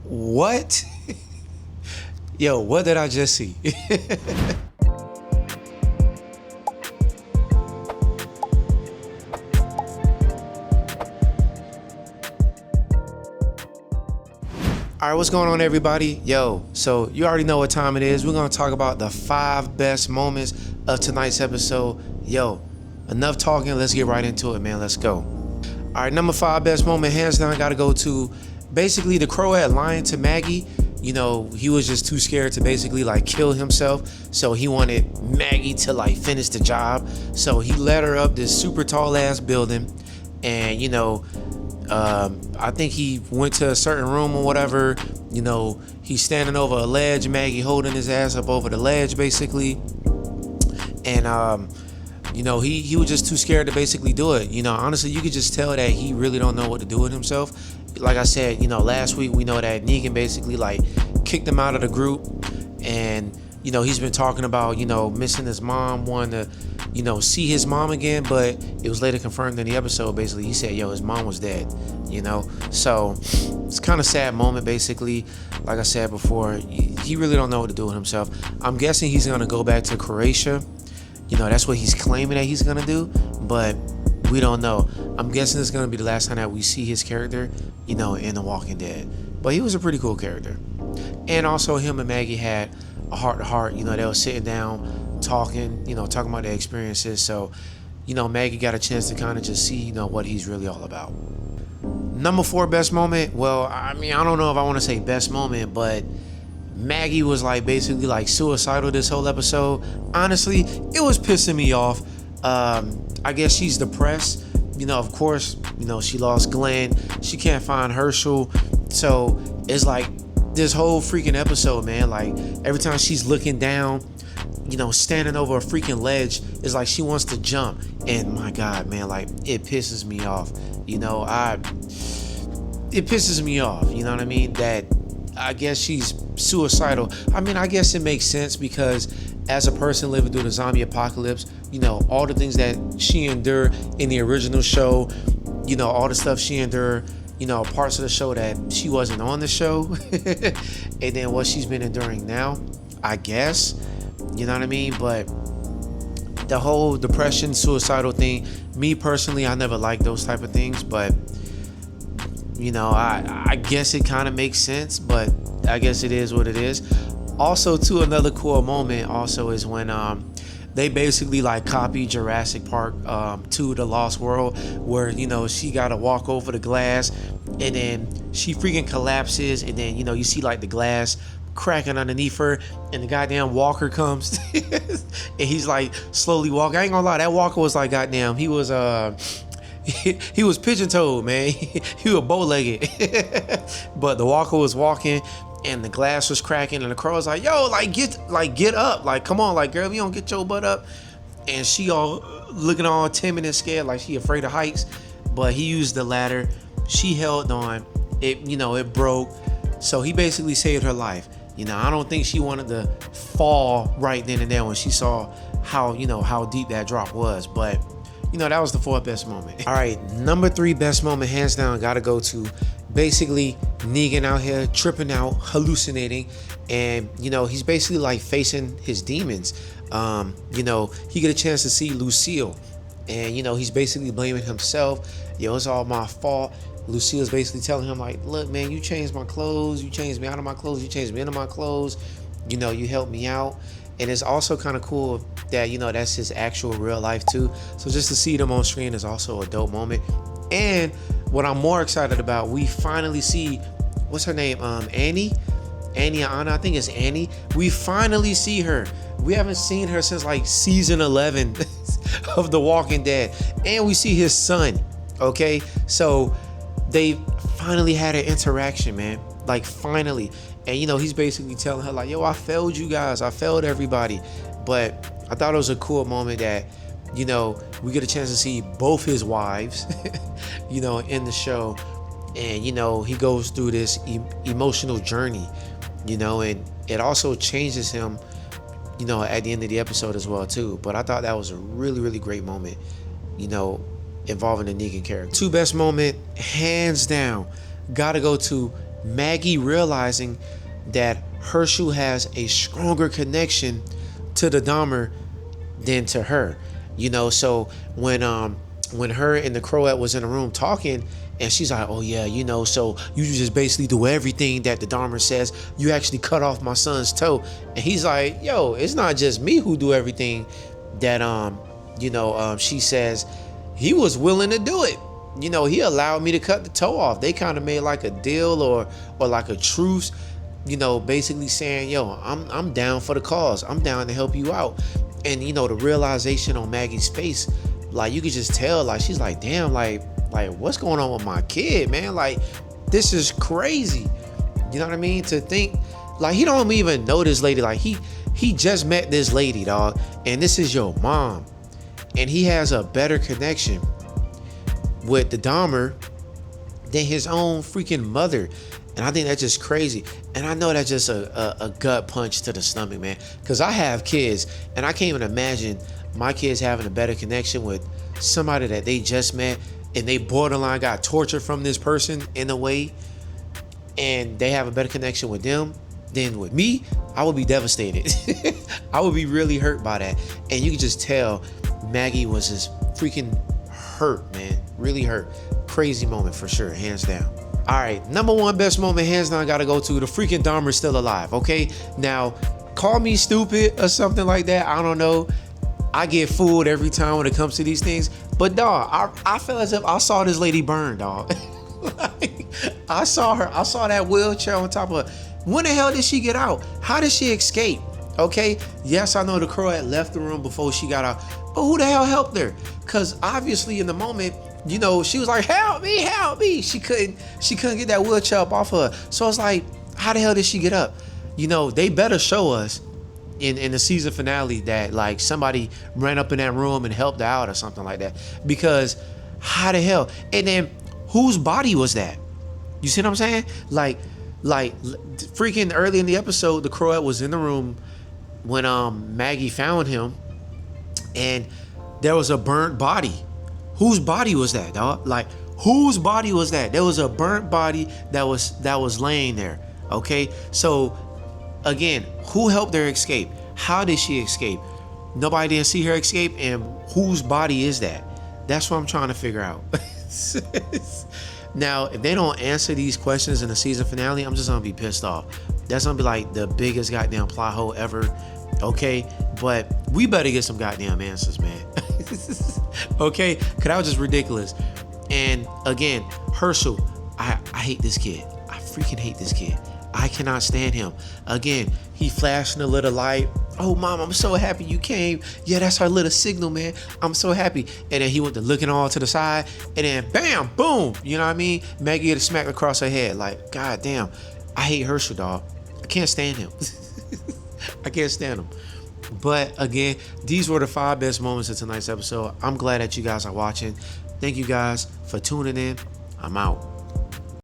What? Yo, what did I just see? All right, what's going on, everybody? Yo, so you already know what time it is. We're going to talk about the 5 best moments of tonight's episode. Yo, enough talking. Let's get right into it, man. Let's go. All right, number 5 best moment, hands down, got to go to basically the crow had lying to Maggie. You know, he was just too scared to basically like kill himself. So he wanted Maggie to like finish the job. So he led her up this super tall ass building. And, you know, I think he went to a certain room or whatever. You know, he's standing over a ledge, Maggie holding his ass up over the ledge basically. And, you know, he was just too scared to basically do it. You know, honestly, you could just tell that he really don't know what to do with himself. Like I said, you know, last week we know that Negan basically like kicked him out of the group. And, you know, he's been talking about, you know, missing his mom, wanting to, you know, see his mom again. But it was later confirmed in the episode, basically, he said, yo, his mom was dead, you know. So it's kind of sad moment, basically. Like I said before, he really don't know what to do with himself. I'm guessing he's going to go back to Croatia. You know, that's what he's claiming that he's going to do. But we don't know. I'm guessing it's going to be the last time that we see his character, you know, in The Walking Dead. But he was a pretty cool character. And also him and Maggie had a heart-to-heart. You know, they were sitting down, talking, you know, talking about their experiences. So, you know, Maggie got a chance to kind of just see, you know, what he's really all about. Number 4 best moment. Well, I mean, I don't know if I want to say best moment, but Maggie was like basically like suicidal this whole episode. Honestly, it was pissing me off. I guess she's depressed. You know, of course, you know, she lost Glenn. She can't find Herschel. So it's like this whole freaking episode, man. Like every time she's looking down, you know, standing over a freaking ledge, it's like she wants to jump. And my God, man, like it pisses me off. You know, it pisses me off. You know what I mean? That I guess she's suicidal. I mean, I guess it makes sense because as a person living through the zombie apocalypse, you know, all the things that she endured in the original show, you know, all the stuff she endured, you know, parts of the show that she wasn't on the show, and then what she's been enduring now, I guess, you know what I mean? But the whole depression, suicidal thing, me personally, I never liked those type of things, but you know, I guess it kind of makes sense, but I guess it is what it is. Also, too, another cool moment also is when they basically like copied Jurassic Park 2, The Lost World, where, you know, she got to walk over the glass and then she freaking collapses, and then, you know, you see like the glass cracking underneath her, and the goddamn walker comes and he's like slowly walking. I ain't gonna lie, that walker was like, goddamn, he was he was pigeon-toed, man. He was bow-legged. But the walker was walking and the glass was cracking, and the crow was like, yo, get up, like, come on, like, girl, if you don't get your butt up. And she all looking all timid and scared, like she afraid of heights. But he used the ladder. She held on. It, you know, it broke. So he basically saved her life. You know, I don't think she wanted to fall right then and there when she saw how, you know, how deep that drop was. But you know, that was the 4th best moment. All right, number 3 best moment, hands down, gotta go to basically Negan out here tripping out, hallucinating, and you know, he's basically like facing his demons. You know, he get a chance to see Lucille, and you know, he's basically blaming himself. Yo, it's all my fault. Lucille's basically telling him like, look, man, you changed my clothes, you changed me out of my clothes, you changed me into my clothes, you know, you helped me out. And it's also kind of cool that, you know, that's his actual real life too. So just to see them on screen is also a dope moment. And what I'm more excited about, we finally see, what's her name? Anna, I think it's Annie. We finally see her. We haven't seen her since like season 11 of The Walking Dead. And we see his son, okay? So they finally had an interaction, man. Like finally. And you know, he's basically telling her like, yo, I failed you guys, I failed everybody. But I thought it was a cool moment that, you know, we get a chance to see both his wives, you know, in the show. And, you know, he goes through this emotional journey, you know, and it also changes him, you know, at the end of the episode as well too. But I thought that was a really, really great moment, you know, involving the Negan character. 2 best moment, hands down, gotta go to Maggie realizing that Herschel has a stronger connection to the Dahmer than to her. So when her and the Croat was in the room talking, and she's like, oh yeah, so you just basically do everything that the Dahmer says. You actually cut off my son's toe. And he's like, yo, it's not just me who do everything that she says. He was willing to do it. He allowed me to cut the toe off. They kind of made like a deal or like a truce, basically saying, yo, I'm down for the cause. I'm down to help you out. And the realization on Maggie's face, like you could just tell, like she's like, damn, like what's going on with my kid, man? Like this is crazy. You know what I mean? To think like he don't even know this lady. Like he just met this lady, dog, and this is your mom, and he has a better connection with the Dahmer than his own freaking mother. And I think that's just crazy. And I know that's just a gut punch to the stomach, man, because I have kids and I can't even imagine my kids having a better connection with somebody that they just met and they borderline got tortured from this person in a way, and they have a better connection with them than with me. I would be devastated. I would be really hurt by that. And you can just tell Maggie was just freaking hurt, man. Really hurt. Crazy moment for sure, hands down. All right, number one best moment, hands down, gotta go to the freaking Dahmer's still alive, okay? Now, call me stupid or something like that, I don't know. I get fooled every time when it comes to these things. But dog, I feel as if I saw this lady burn, dog. Like, I saw that wheelchair on top of her. When the hell did she get out? How did she escape? Okay, yes, I know the Croat left the room before she got out, but who the hell helped her? Because obviously in the moment, she was like, help me. She couldn't get that wheelchair up off her. So it's like, how the hell did she get up? They better show us in the season finale that like somebody ran up in that room and helped her out or something like that. Because how the hell? And then whose body was that? You see what I'm saying? Like freaking early in the episode, the Croat was in the room when Maggie found him, and there was a burnt body. Whose body was that, dog? Like, whose body was that? There was a burnt body that was laying there. Okay, so again, who helped her escape? How did she escape? Nobody didn't see her escape, and whose body is that? That's what I'm trying to figure out. Now, if they don't answer these questions in the season finale, I'm just gonna be pissed off. That's gonna be like the biggest goddamn plot hole ever. Okay, but we better get some goddamn answers, man. Okay, cause that was just ridiculous. And again, Herschel, I hate this kid. I freaking hate this kid. I cannot stand him. Again, he flashing a little light. Oh, mom, I'm so happy you came. Yeah, that's our little signal, man. I'm so happy. And then he went to looking all to the side, and then bam, boom. You know what I mean? Maggie had a smack across her head. Like, god damn, I hate Herschel, dog. I can't stand him. I can't stand him. But again, these were the 5 best moments of tonight's episode. I'm glad that you guys are watching. Thank you guys for tuning in. I'm out.